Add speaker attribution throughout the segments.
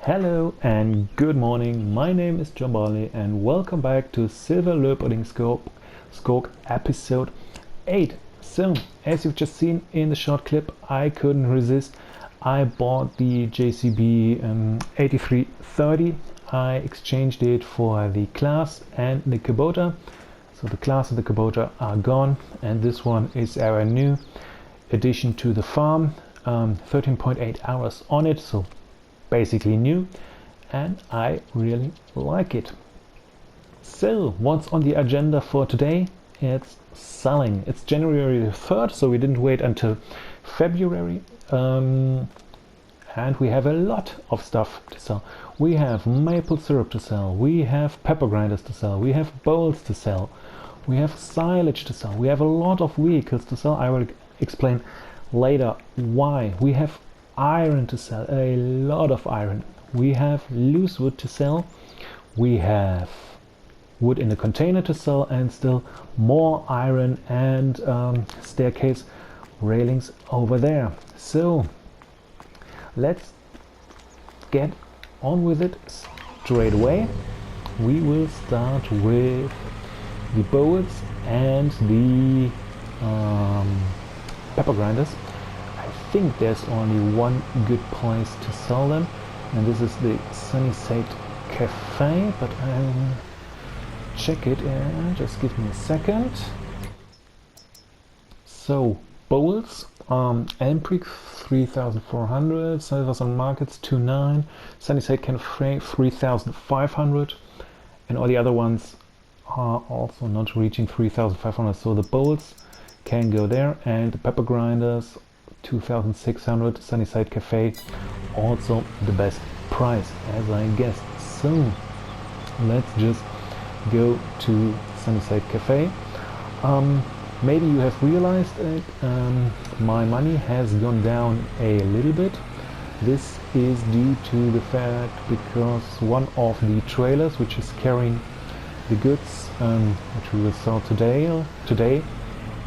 Speaker 1: Hello and good morning, my name is Jambali and welcome back to Silverlöpning Skog episode 8. So, as you've just seen in the short clip, I couldn't resist. I bought the JCB 8330. I exchanged it for the class and the Kubota. So the class and the Kubota are gone, and this one is our new addition to the farm. 13.8 hours on it, so basically new, and I really like it. So what's on the agenda for today? It's selling. It's January the 3rd, so we didn't wait until February, and we have a lot of stuff to sell. We have maple syrup to sell, we have pepper grinders to sell, we have bowls to sell, we have silage to sell, we have a lot of vehicles to sell. I will explain later why. We have iron to sell, a lot of iron. We have loose wood to sell, we have wood in a container to sell, and still more iron and staircase railings over there. So let's get on with it straight away. We will start with the bowls and the pepper grinders. I think there's only one good place to sell them, and this is the Sunnyside Cafe, but I'll check it. Just give me a second. So bowls, Elm Creek 3,400, Silverrun Markets 2.9, Sunnyside Cafe 3,500, and all the other ones are also not reaching 3,500. So the bowls can go there, and the pepper grinders 2,600. Sunnyside Cafe also the best price, as I guessed. So let's just go to Sunnyside Cafe. Maybe you have realized it, my money has gone down a little bit. This is due to the fact because one of the trailers which is carrying the goods, which we will sell today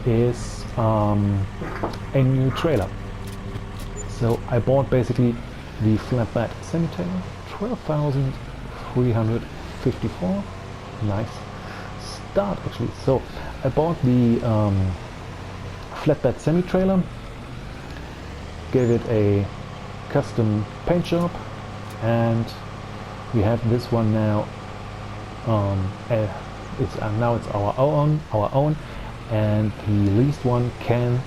Speaker 1: is a new trailer. So I bought basically the flatbed semi-trailer, 12,354. Nice start actually. So I bought the flatbed semi-trailer, gave it a custom paint job, and we have this one now. It's our own, and the leased one can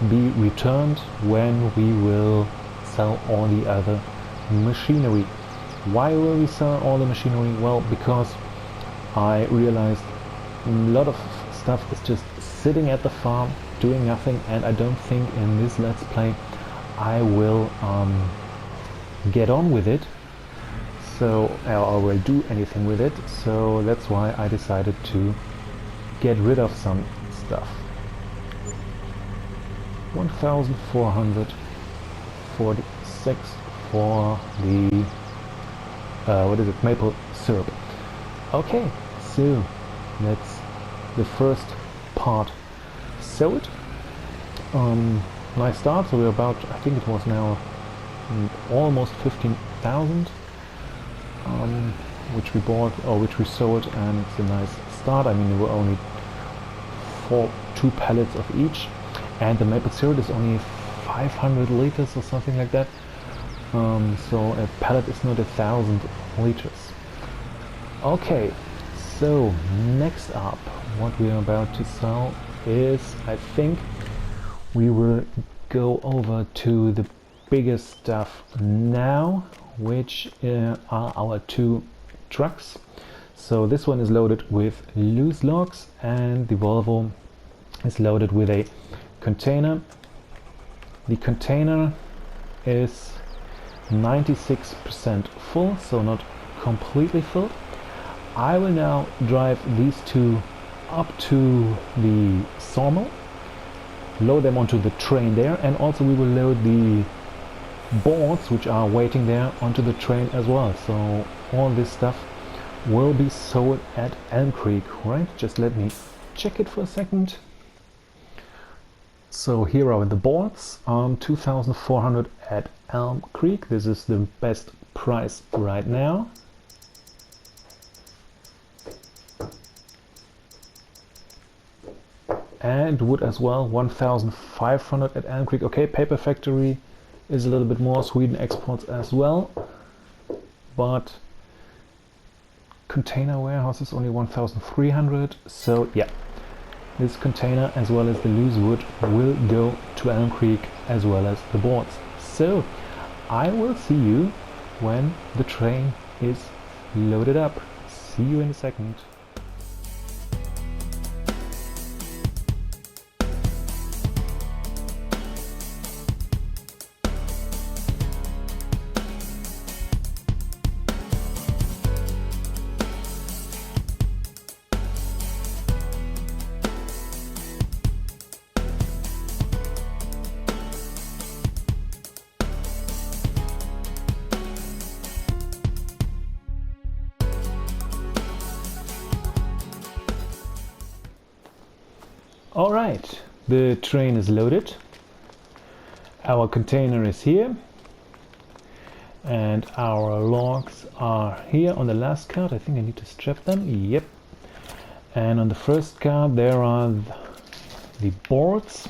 Speaker 1: be returned when we will sell all the other machinery. Why will we sell all the machinery? Well, because I realized a lot of stuff is just sitting at the farm doing nothing, and I don't think in this Let's Play I will get on with it, so I will do anything with it. So that's why I decided to get rid of some stuff. 1,446 for the maple syrup. Okay, so that's the first part sold. Nice start. So we're about, I think it was now almost 15,000 which we bought or which we sold, and it's a nice start. I mean, there were only 2 pallets of each, and the maple syrup is only 500 liters or something like that. So a pallet is not 1,000 liters. Okay, so next up, what we are about to sell is, I think we will go over to the biggest stuff now, which are our 2 trucks. So this one is loaded with loose logs, and the Volvo is loaded with a container. The container is 96% full, so not completely full. I will now drive these 2 up to the sawmill, load them onto the train there, and also we will load the boards which are waiting there onto the train as well. So all this stuff will be sold at Elm Creek, right? Just let me check it for a second. So here are the boards, 2,400 at Elm Creek. This is the best price right now. And wood as well, 1,500 at Elm Creek. Okay, paper factory is a little bit more, Sweden exports as well, but container warehouse is only 1,300. So yeah, this container as well as the loose wood will go to Elm Creek as well as the boards. So I will see you when the train is loaded up. See you in a second. All right, the train is loaded. Our container is here. And our logs are here on the last card. I think I need to strap them. Yep. And on the first card there are the boards.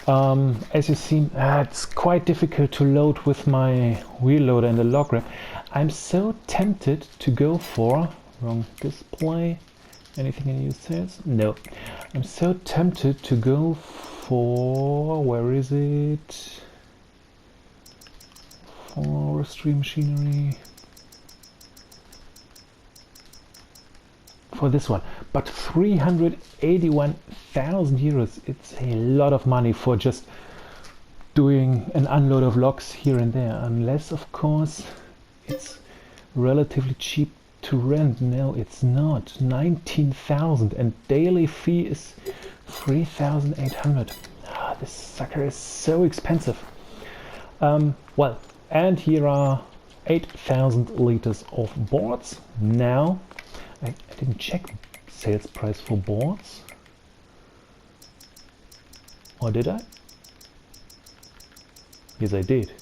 Speaker 1: As you've seen, it's quite difficult to load with my wheel loader and the log ramp. I'm so tempted to go for wrong display. Anything in use sales? No. I'm so tempted to go for, where is it? Forestry machinery. For this one. But 381,000 euros. It's a lot of money for just doing an unload of logs here and there. Unless, of course, it's relatively cheap to rent. No, it's not. 19,000 and daily fee is 3,800. This sucker is so expensive. Well, and here are 8,000 liters of boards. Now, I didn't check sales price for boards. Or did I? Yes, I did.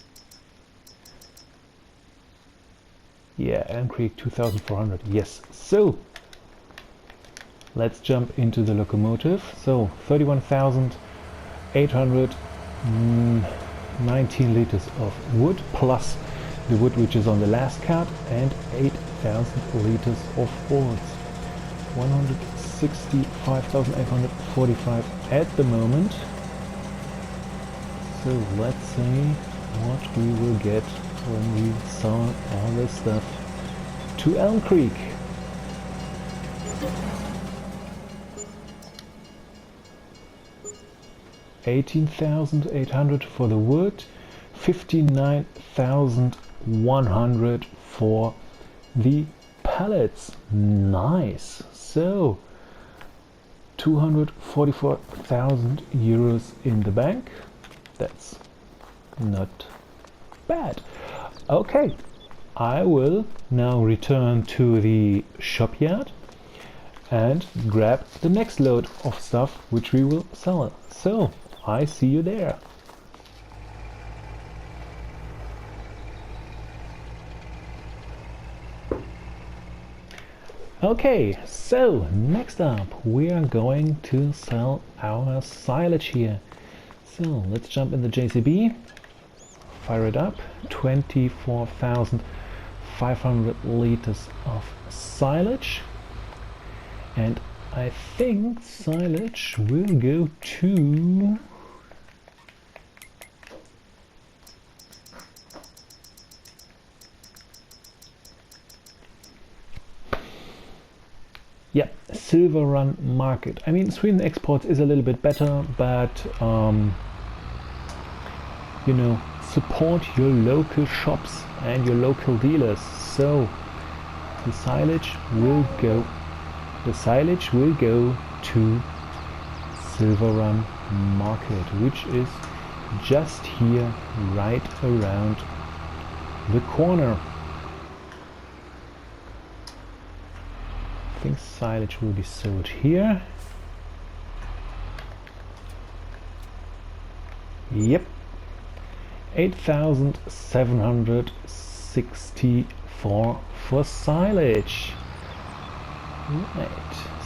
Speaker 1: Yeah, Elm Creek 2,400. Yes. So let's jump into the locomotive. So 31,819 liters of wood plus the wood which is on the last card, and 8,000 liters of boards. 165,845 at the moment. So let's see what we will get when we sell all this stuff to Elm Creek. $18,800 for the wood, 59,100 for the pallets. Nice. So 244,000 euros in the bank. That's not bad. Okay, I will now return to the shop yard and grab the next load of stuff which we will sell. So I see you there. Okay, so next up we are going to sell our silage here. So let's jump in the JCB, fire it up. 24,500 liters of silage, and I think silage will go to Silverrun market. I mean, Sweden exports is a little bit better, but you know, support your local shops and your local dealers. So the silage will go to Silverrun market, which is just here right around the corner. I think silage will be sold here. Yep. 8,700 64 for silage. Right,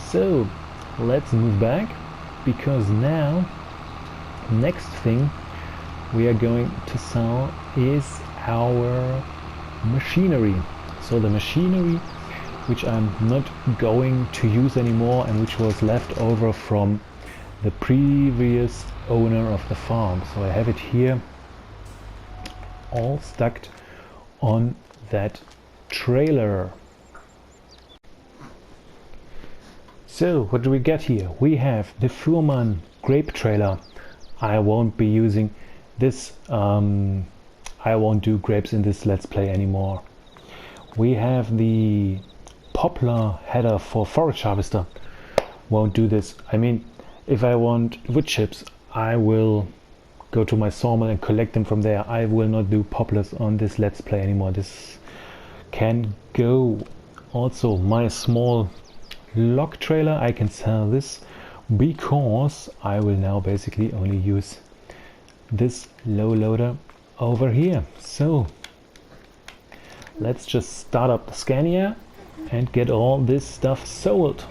Speaker 1: so let's move back, because now next thing we are going to sell is our machinery. So the machinery which I'm not going to use anymore and which was left over from the previous owner of the farm. So I have it here all stacked on that trailer. So what do we get here? We have the Fuhrmann grape trailer. I won't be using this, I won't do grapes in this Let's Play anymore. We have the poplar header for forage harvester. Won't do this. I mean, if I want wood chips, I will go to my sawmill and collect them from there. I will not do poplars on this Let's Play anymore. This can go. Also, my small log trailer, I can sell this, because I will now basically only use this low loader over here. So let's just start up the Scania and get all this stuff sold.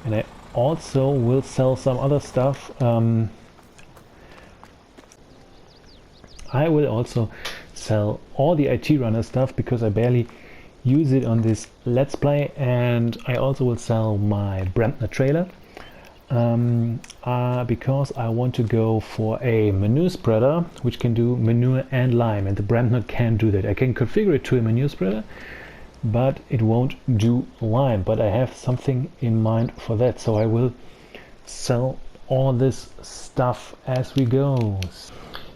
Speaker 1: And I also will sell some other stuff. I will also sell all the IT runner stuff, because I barely use it on this Let's Play, and I also will sell my Brandner trailer, because I want to go for a manure spreader which can do manure and lime, and the Brandner can do that. I can configure it to a manure spreader, but it won't do lime, but I have something in mind for that, so I will sell all this stuff as we go.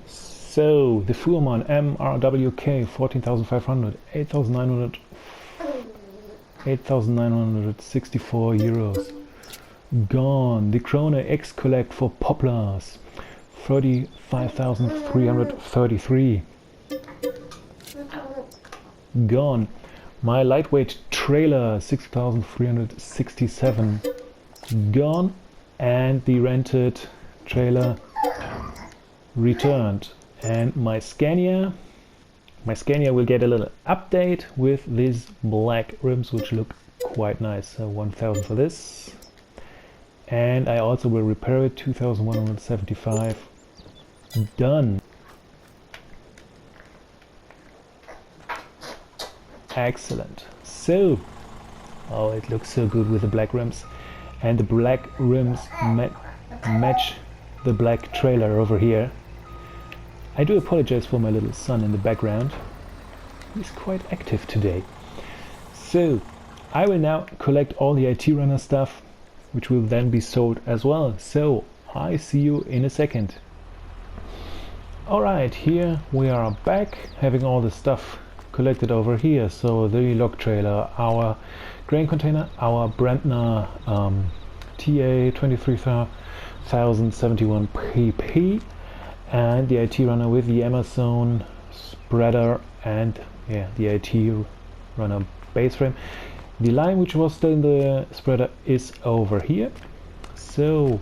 Speaker 1: So the Fuhrmann MRWK 14,500, 8,964 euros. Gone. The Krone X Collect for poplars, 35,333. Gone. My lightweight trailer, 6,367. Gone. And the rented trailer returned. And my Scania will get a little update with these black rims, which look quite nice. So 1,000 for this. And I also will repair it, 2,175. Done. Excellent. So, oh, it looks so good with the black rims. And the black rims match the black trailer over here. I do apologize for my little son in the background. He's quite active today. So, I will now collect all the IT runner stuff, which will then be sold as well. So, I see you in a second. Alright, here we are back, having all the stuff collected over here. So, the log trailer, our grain container, our Brandner TA 23,071 pp, and the IT runner with the Amazon spreader and the IT runner base frame. The line which was still in the spreader is over here. So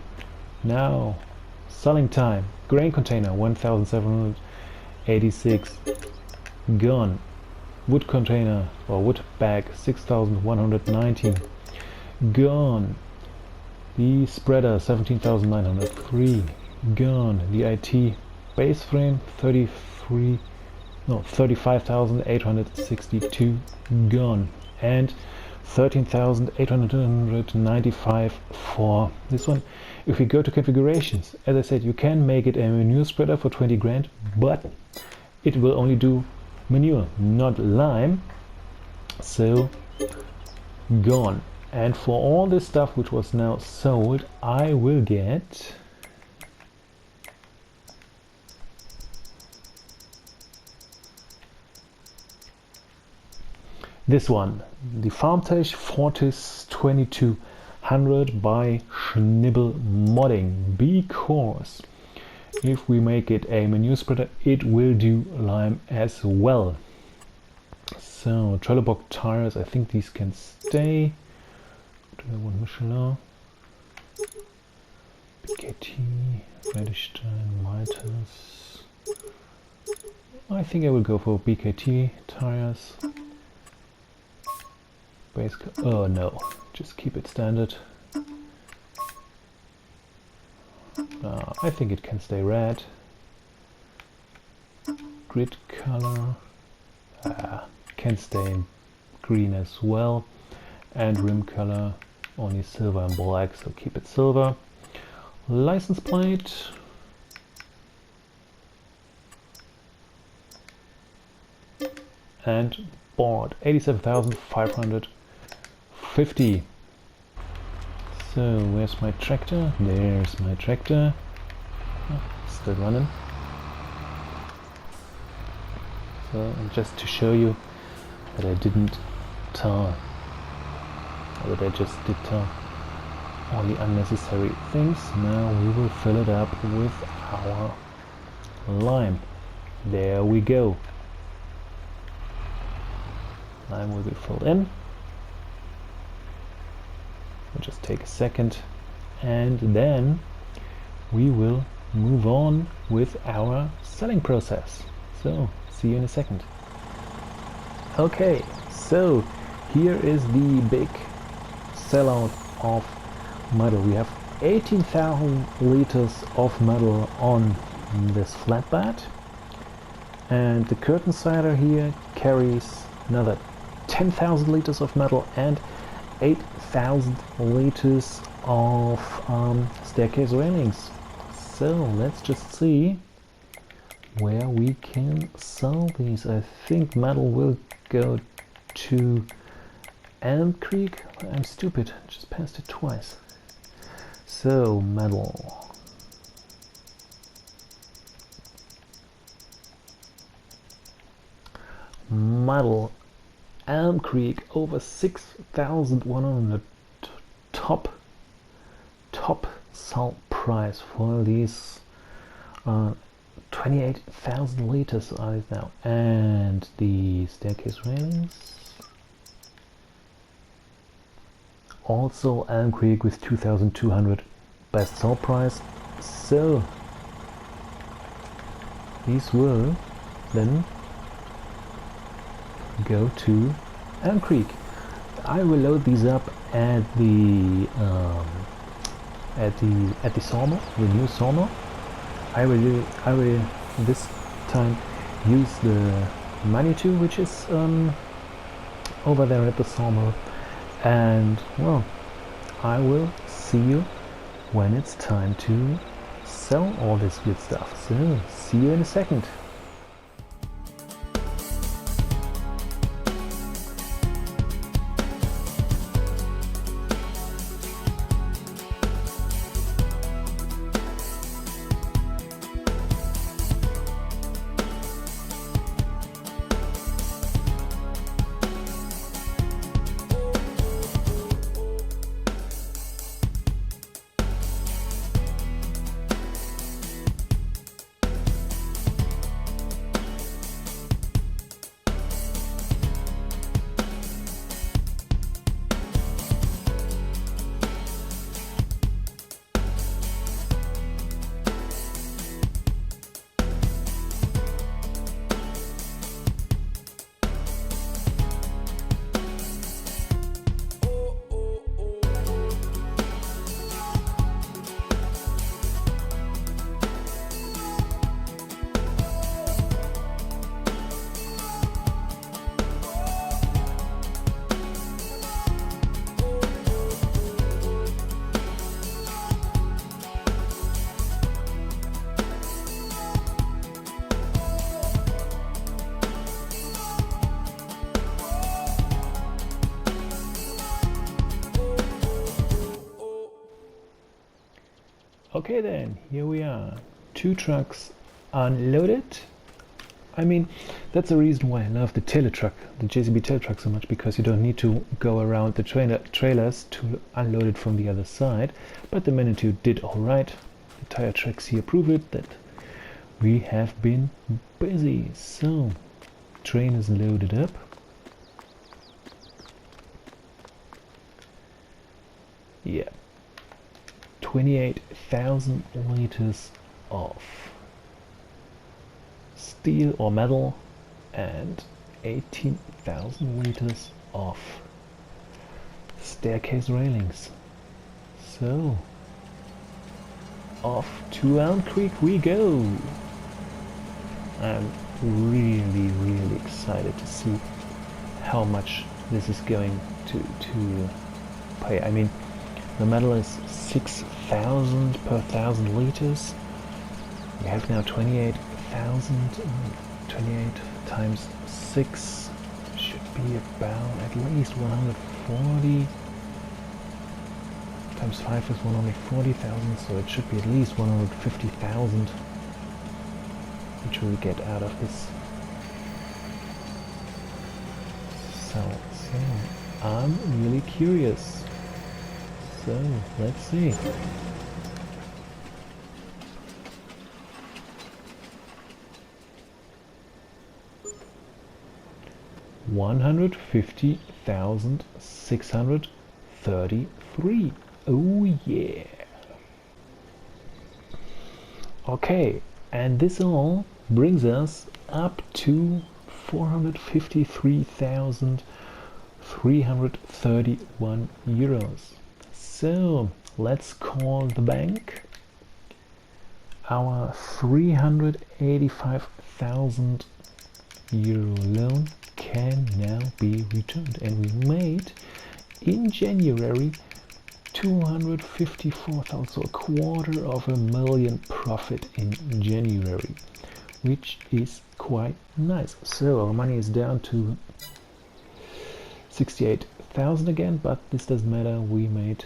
Speaker 1: now selling time. Grain container 1,786 gone. Wood container or wood bag 6,119 gone. The spreader 17,903 gone. The IT base frame 35,862 gone, and 13,895 for this one. If we go to configurations, as I said, you can make it a manure spreader for 20 grand, but it will only do manure, not lime. So gone. And for all this stuff which was now sold, I will get this one, the Farmtech Fortis 2200 by SchnibblModding, because if we make it a manure spreader, it will do lime as well. So trailer box tires, I think these can stay. Do I want Michelin? KT, Friedrichstein, Maltas. I think I will go for BKT tires. Base, oh no, just keep it standard. I think it can stay red. Grid color can stay in green as well, and rim color only silver and black, so keep it silver. License plate, and board 87,550. So where's my tractor? There's my tractor. Oh, still running. So just to show you that I didn't tar, or that I just did tar all the unnecessary things. Now we will fill it up with our lime. There we go. Lime will be filled in. We'll just take a second, and then we will move on with our selling process. So see you in a second. Okay, so here is the big sellout of metal. We have 18,000 liters of metal on this flatbed, and the curtain cider here carries another 10,000 liters of metal and 8,000 liters of staircase railings. So let's just see where we can sell these. I think metal will go to Elm Creek. I'm stupid, just passed it twice. So metal. Metal. Elm Creek over 6,100 top sell price for these 28,000 liters are these now, and the staircase railings also Elm Creek with 2,200 best sell price. So these will then go to Elm Creek. I will load these up at the sawmill, the new sawmill. I will this time use the Manitou, which is over there at the sawmill, and well, I will see you when it's time to sell all this good stuff. So see you in a second. Okay then, here we are. 2 trucks unloaded. I mean, that's the reason why I love the Teletruk, the JCB Teletruk so much, because you don't need to go around the trailers to unload it from the other side. But the Manitou did alright. The tire tracks here prove it that we have been busy. So, train is loaded up. Yeah. 28,000 liters of steel or metal and 18,000 liters of staircase railings. So off to Elm Creek we go. I'm really excited to see how much this is going to pay. I mean, the metal is 6,000 per 1,000 liters. We have now 28,000. 28 times 6 should be about at least 140. Times 5 is 140,000, so it should be at least 150,000 which we'll get out of this. So I'm really curious. So let's see. $150,633. Oh yeah. Okay, and this all brings us up to 453,331 euros. So let's call the bank. Our 385,000 euro loan can now be returned, and we made in January 254,000, so $250,000 profit in January, which is quite nice. So our money is down to 68,000 again, but this doesn't matter. We made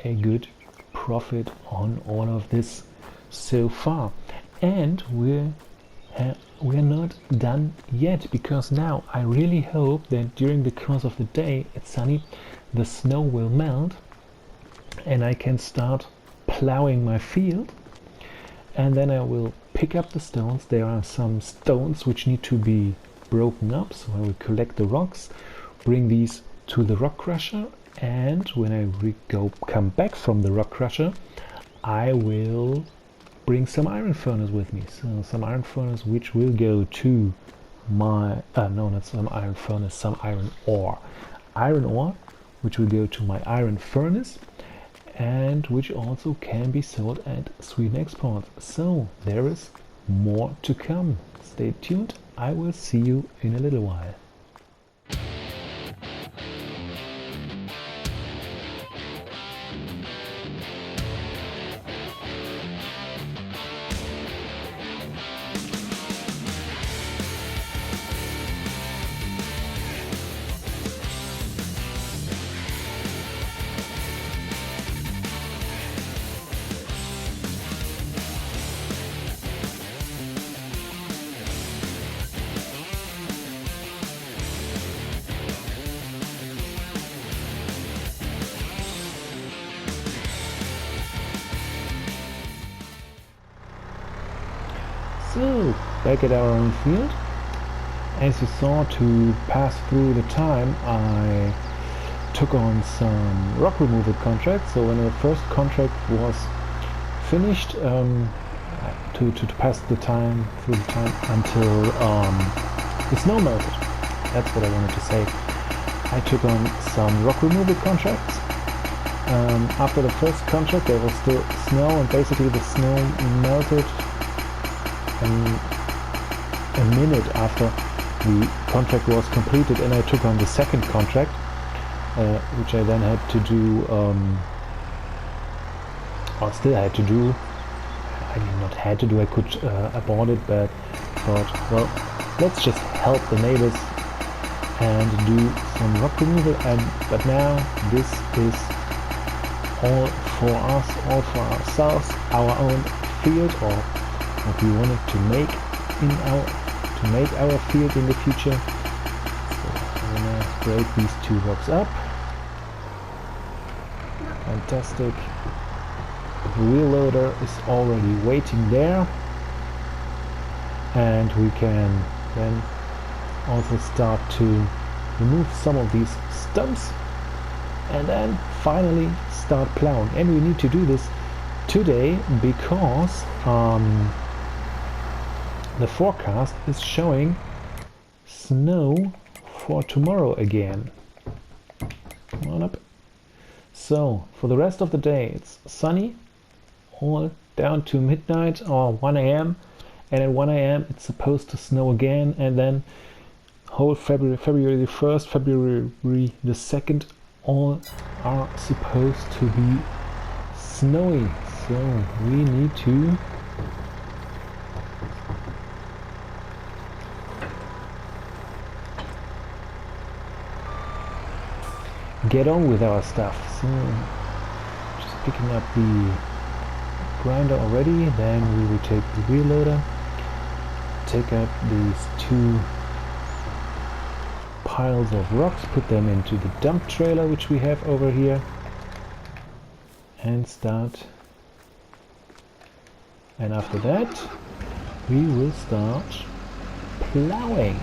Speaker 1: a good profit on all of this so far, and we're not done yet, because now I really hope that during the course of the day, it's sunny, the snow will melt and I can start plowing my field, and then I will pick up the stones. There are some stones which need to be broken up, so I will collect the rocks, bring these to the rock crusher, and when I come back from the rock crusher, I will bring some iron furnace with me. So some iron furnace which will go to my no, not some iron furnace, some iron ore which will go to my iron furnace, and which also can be sold at Sweden Export. So there is more to come. Stay tuned. I will see you in a little while. So, back at our own field. As you saw, to pass through the time, I took on some rock removal contracts. So when the first contract was finished, to pass the time through the time until the snow melted. That's what I wanted to say. I took on some rock removal contracts. After the first contract, there was still snow, and basically the snow melted a minute after the contract was completed, and I took on the second contract, which I then had to do, or still had to do. I mean, not had to do, I could abort it, but thought, well, let's just help the neighbors and do some rock removal. But now this is all for us, all for ourselves, our own field, or what we wanted to make our field in the future. So I'm gonna break these two rocks up. Fantastic. The wheel loader is already waiting there, and we can then also start to remove some of these stumps and then finally start plowing. And we need to do this today because the forecast is showing snow for tomorrow again. Come on up. So for the rest of the day it's sunny all down to midnight or 1 a.m. and at 1 a.m. it's supposed to snow again, and then whole February the 1st, February the 2nd, all are supposed to be snowy. So we need to get on with our stuff. So just picking up the grinder already, then we will take the wheel loader, take up these 2 piles of rocks, put them into the dump trailer which we have over here, and start. And after that we will start plowing.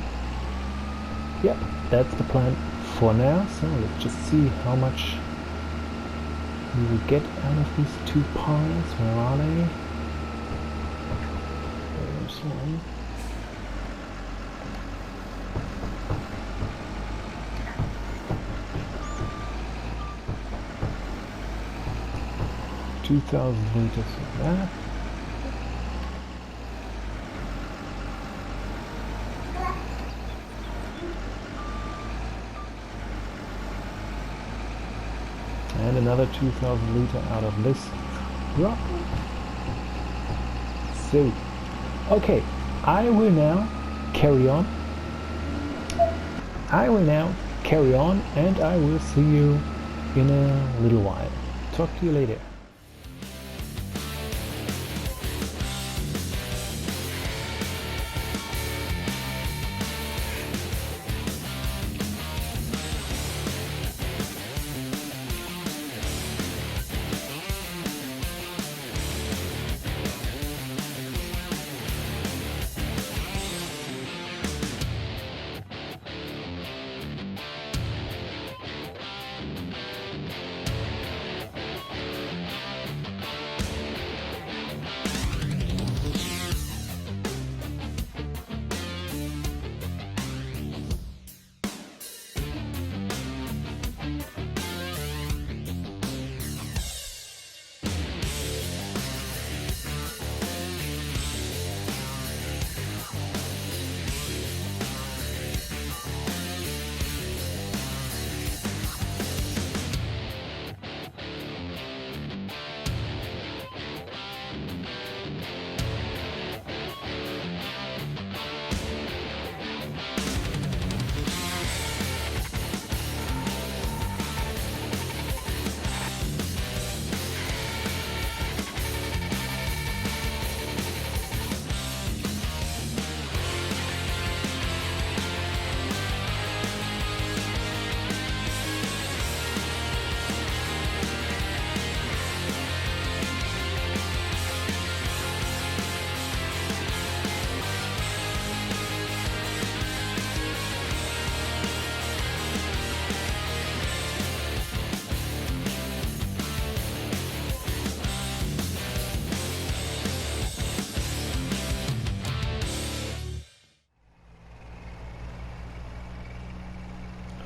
Speaker 1: Yep, that's the plan for now. So let's just see how much we will get out of these 2 piles. Where are they? There's one. $2,000 of that. And another 2,000 liter out of this rock. So, okay, I will now carry on. And I will see you in a little while. Talk to you later.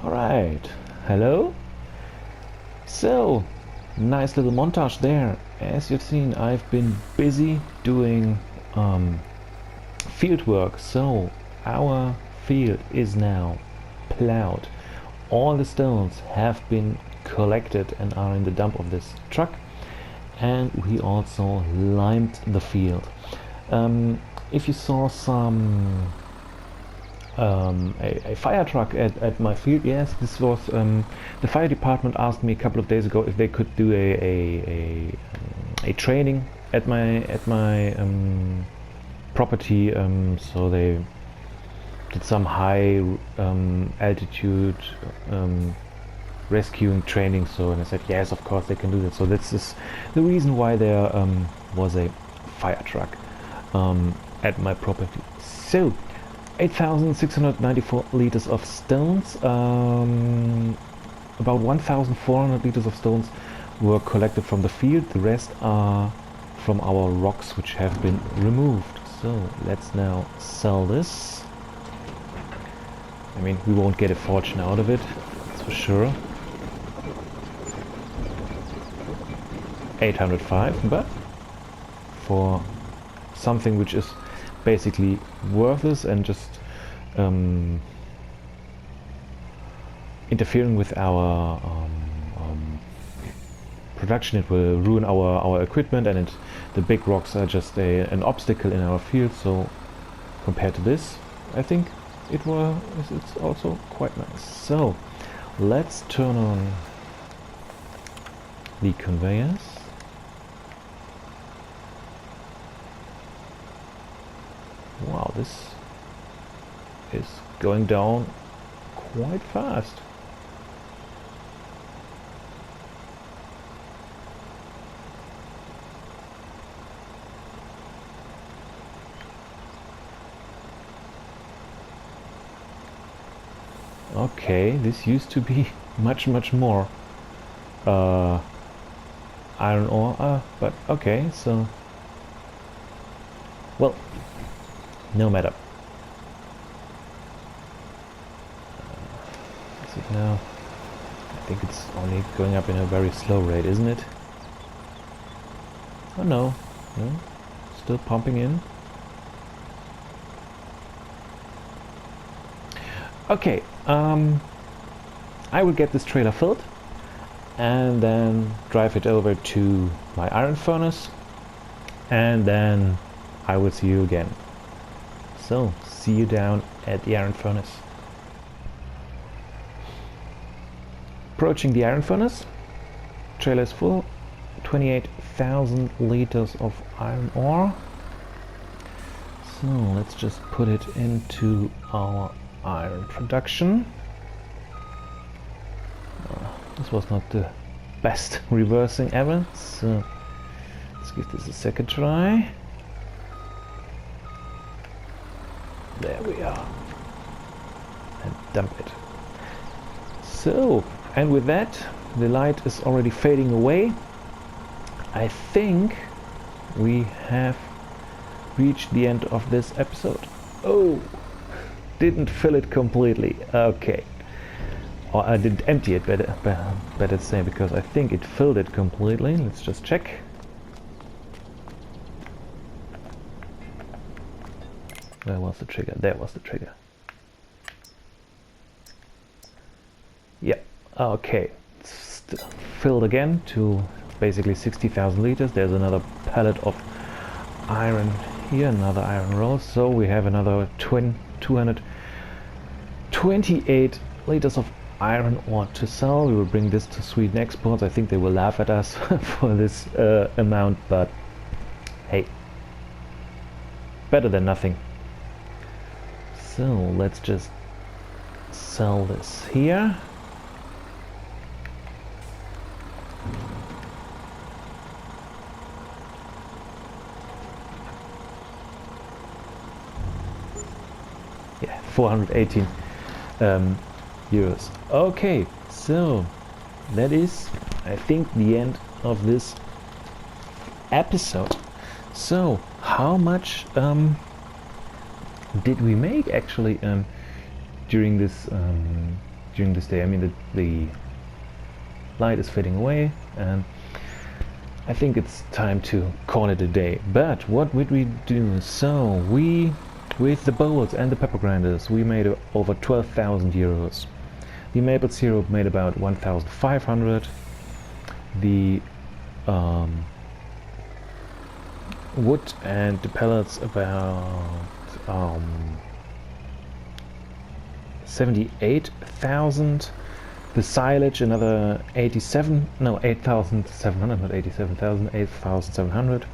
Speaker 1: Alright, hello. So, nice little montage there. As you've seen, I've been busy doing field work. So, our field is now plowed. All the stones have been collected and are in the dump of this truck. And we also limed the field. If you saw some a fire truck at my field, yes, this was the fire department asked me a couple of days ago if they could do a training at my property. So they did some high altitude rescuing training. So, and I said yes, of course they can do that. So this is the reason why there was a fire truck at my property. So 8,694 liters of stones, about 1,400 liters of stones were collected from the field. The rest are from our rocks which have been removed. So let's now sell this. I mean, we won't get a fortune out of it, that's for sure. 805, but for something which is basically worthless and just interfering with our production, it will ruin our equipment, and the big rocks are just an obstacle in our field. So compared to this, I think it's also quite nice. So let's turn on the conveyors. Wow, this is going down quite fast. Okay, this used to be much more iron ore, but okay, so well, no matter. Is it now? I think it's only going up in a very slow rate, isn't it? Oh no, no, still pumping in. Okay, I will get this trailer filled and then drive it over to my iron furnace, and then I will see you again. So, see you down at the iron furnace. Approaching the iron furnace, trailer is full, 28,000 liters of iron ore. So let's just put it into our iron production. This was not the best reversing ever, so let's give this a second try. There we are. And dump it. So, and with that, the light is already fading away. I think we have reached the end of this episode. Oh! Didn't fill it completely. Okay. Or I didn't empty it, better say, because I think it filled it completely. Let's just check. Where was the trigger? There was the trigger. Yeah. Okay. It's filled again to basically 60,000 liters. There's another pallet of iron here, another iron roll. So we have another 228 liters of iron ore to sell. We will bring this to Sweden exports. I think they will laugh at us for this amount, but hey, better than nothing. So let's just sell this here. Yeah, 418 euros. Okay, so that is, I think, the end of this episode. So how much did we make actually during this day? I mean, the light is fading away, and I think it's time to call it a day. But what would we do? So we, with the bowls and the pepper grinders, we made over 12,000 euros. The maple syrup made about 1,500. The wood and the pellets about 78,000. The silage another 8,700, not 87,000, 8,700.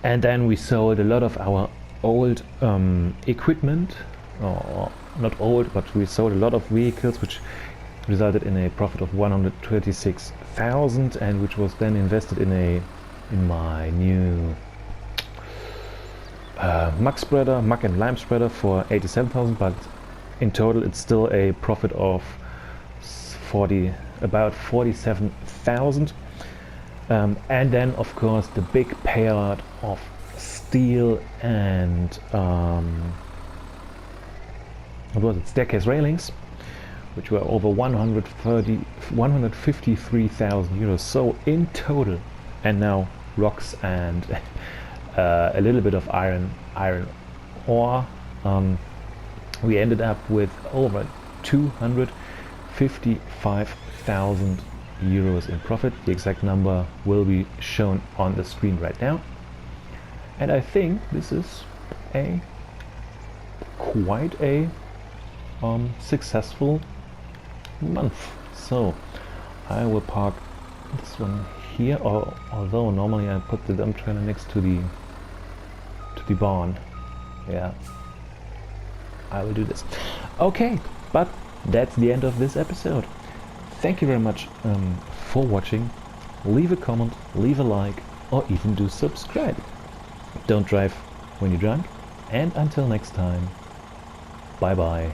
Speaker 1: And then we sold a lot of our old equipment, or not old, but we sold a lot of vehicles, which resulted in a profit of 126,000, and which was then invested in my new muck and lime spreader for 87,000, but in total it's still a profit of about 47,000. And then of course the big payout of steel and what was it, staircase railings, which were over 153,000 euros. So in total, and now rocks and a little bit of iron ore, we ended up with over 255,000 euros in profit. The exact number will be shown on the screen right now. And I think this is quite a successful month. So I will park this one here, although normally I put the dump trailer next to the barn. Yeah, I will do this. Okay, but that's the end of this episode. Thank you very much for watching. Leave a comment, leave a like, or even do subscribe. Don't drive when you're drunk, and until next time, bye bye.